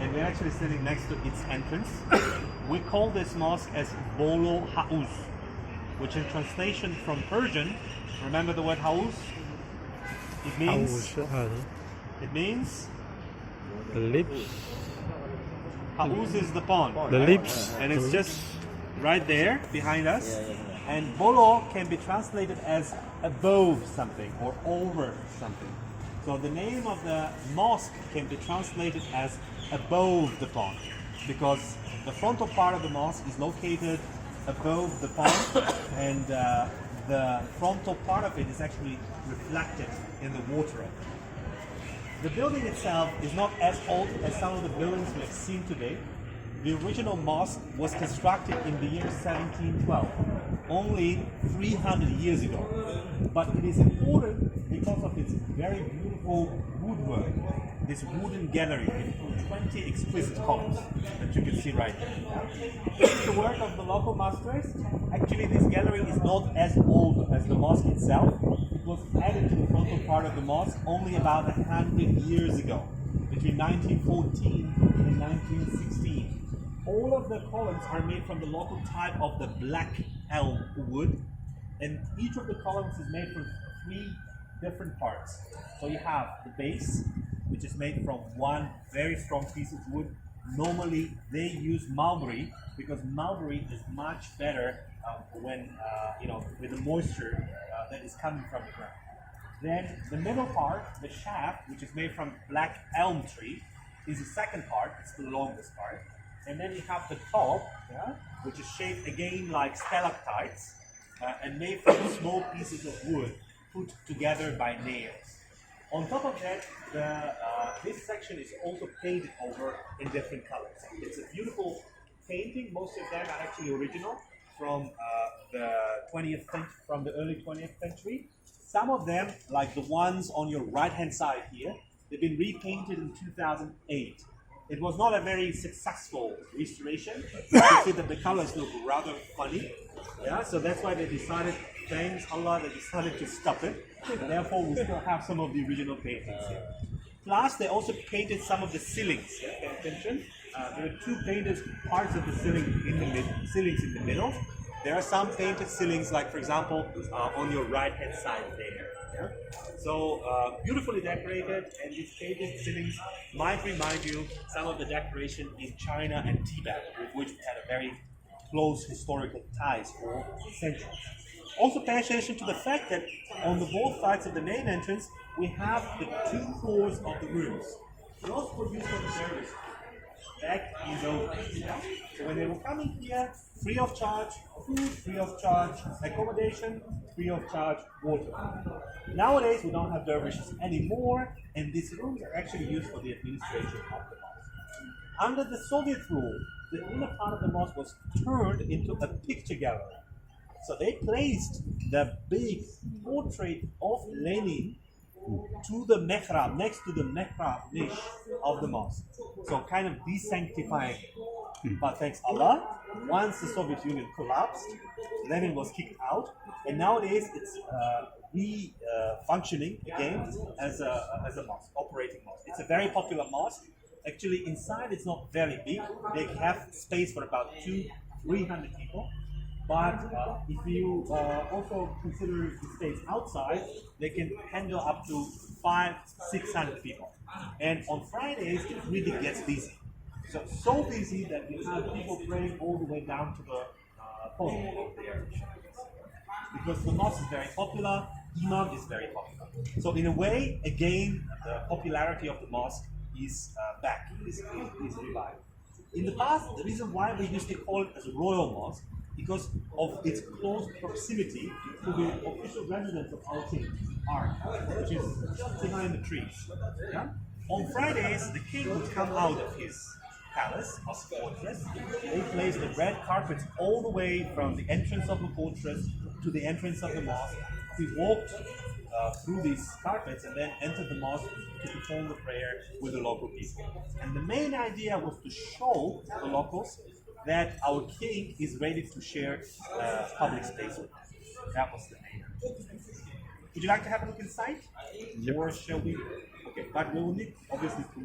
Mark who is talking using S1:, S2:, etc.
S1: and we're actually sitting next to its entrance. We call this mosque as Bolo Hauz, which in translation from Persian, remember the word Hauz? It means
S2: the lips.
S1: Hauz is the pond.
S2: The lips.
S1: And it's just right there behind us. And Bolo can be translated as above something or over something. So the name of the mosque can be translated as above the pond, because the frontal part of the mosque is located above the pond, and the frontal part of it is actually reflected in the water of it. The building itself is not as old as some of the buildings we have seen today. The original mosque was constructed in the year 1712, only 300 years ago. But it is important because of its very beautiful woodwork, this wooden gallery with 20 exquisite columns that you can see right there. This is the work of the local masters. Actually, this gallery is not as old as the mosque itself. It was added to the frontal part of the mosque only about 100 years ago, between 1914 and 1916. All of the columns are made from the local type of the black elm wood, and each of the columns is made from 3 different parts. So you have the base, which is made from one very strong piece of wood. Normally they use mulberry because mulberry is much better when with the moisture that is coming from the ground. Then the middle part, the shaft, which is made from black elm tree, is the second part. It's the longest part. And then you have the top, which is shaped again like stalactites and made from small pieces of wood put together by nails. On top of that, this section is also painted over in different colors. It's a beautiful painting. Most of them are actually original from the early 20th century. Some of them, like the ones on your right-hand side here, they've been repainted in 2008. It was not a very successful restoration. You can see that the colors look rather funny. So that's why they decided, thanks Allah, they decided to stop it. And therefore, we still have some of the original paintings here. Plus, they also painted some of the ceilings. Pay attention. There are 2 painted parts of the ceiling ceilings in the middle. There are some painted ceilings, like for example, on your right-hand side there. So beautifully decorated, and these painted ceilings might remind you some of the decoration in China and Tibet, with which we had a very close historical ties for centuries. Also pay attention to the fact that on the both sides of the main entrance, we have the 2 floors of the rooms. Those were used for the service. Back is open. So when they were coming here, free of charge, food free of charge, accommodation free of charge, water. Nowadays we don't have dervishes anymore, and these rooms are actually used for the administration of the mosque. Under the Soviet rule, the inner part of the mosque was turned into a picture gallery. So they placed the big portrait of Lenin to the mihrab, next to the mihrab niche of the mosque. So kind of desanctifying it. But thanks Allah, once the Soviet Union collapsed, Lenin was kicked out, and nowadays it's functioning again as a mosque, operating mosque. It's a very popular mosque. Actually, inside it's not very big. They have space for about 200-300 people. But if you also consider the space outside, they can handle up to 500-600 people. And on Fridays, it really gets busy. So busy that you have people praying all the way down to the podium over there. Because the mosque is very popular, Imam is very popular. So in a way, again, the popularity of the mosque is back, is revived. In the past, the reason why we used to call it as a royal mosque, because of its close proximity to the official residence of our king, which is just behind the trees. On Fridays, the king would come out of his palace, of the fortress. They placed the red carpets all the way from the entrance of the fortress to the entrance of the mosque. He walked through these carpets and then entered the mosque to perform the prayer with the local people. And the main idea was to show the locals that our king is ready to share public space with us. That was the main idea. Would you like to have a look inside?
S2: Yep.
S1: Or shall we? Okay, but we will need obviously to